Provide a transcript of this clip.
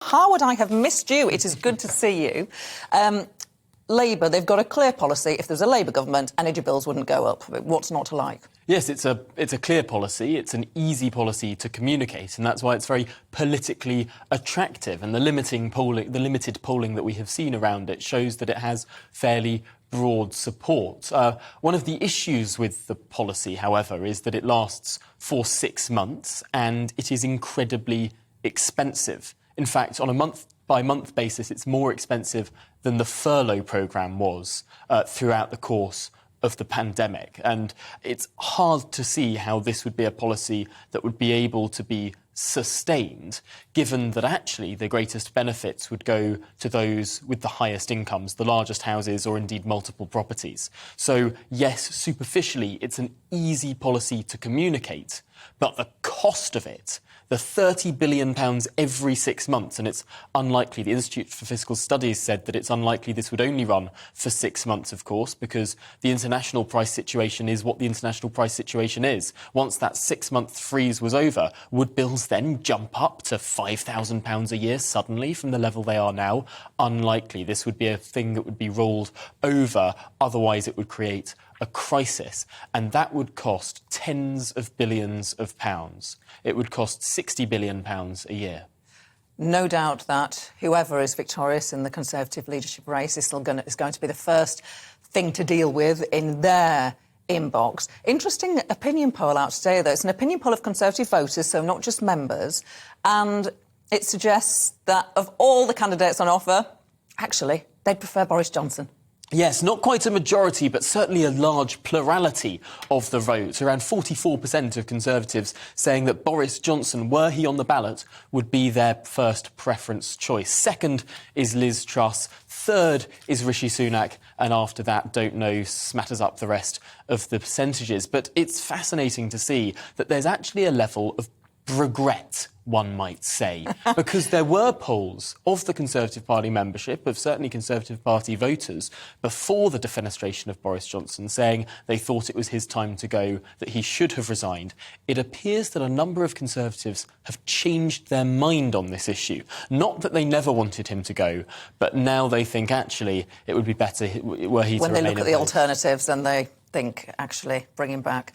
Harwood, I have missed you. It is good to see you. Labour, they've got a clear policy. If there's a Labour government, energy bills wouldn't go up. What's not to like? Yes, it's a clear policy. It's an easy policy to communicate, and that's why it's very politically attractive. And the limited polling that we have seen around it shows that it has fairly broad support. One of the issues with the policy, however, is that it lasts for 6 months and it is incredibly expensive. In fact, on a month-by-month basis, it's more expensive than the furlough programme was throughout the course of the pandemic. And it's hard to see how this would be a policy that would be able to be sustained, given that actually the greatest benefits would go to those with the highest incomes, the largest houses, or indeed multiple properties. So, yes, superficially, it's an easy policy to communicate, but the cost of it, the £30 billion every 6 months, and it's unlikely, the Institute for Fiscal Studies said that it's unlikely this would only run for 6 months, of course, because the international price situation is what the international price situation is. Once that 6-month freeze was over, would bills then jump up to £5,000 a year suddenly from the level they are now? Unlikely. This would be a thing that would be rolled over, otherwise it would create a crisis, and that would cost tens of billions of pounds. It would cost £60 billion a year. No doubt that whoever is victorious in the Conservative leadership race is going to be the first thing to deal with in their inbox. Interesting opinion poll out today, though. It's an opinion poll of Conservative voters, so not just members, and it suggests that of all the candidates on offer, actually, they'd prefer Boris Johnson. Yes, not quite a majority, but certainly a large plurality of the vote. Around 44% of Conservatives saying that Boris Johnson, were he on the ballot, would be their first preference choice. Second is Liz Truss. Third is Rishi Sunak. And after that, don't know, smatters up the rest of the percentages. But it's fascinating to see that there's actually a level of regret, one might say, because there were polls of the Conservative Party membership, of certainly Conservative Party voters, before the defenestration of Boris Johnson, saying they thought it was his time to go, that he should have resigned. It appears that a number of Conservatives have changed their mind on this issue. Not that they never wanted him to go, but now they think, actually, it would be better were he to remain. When they look at the alternatives and they think, actually, bring him back.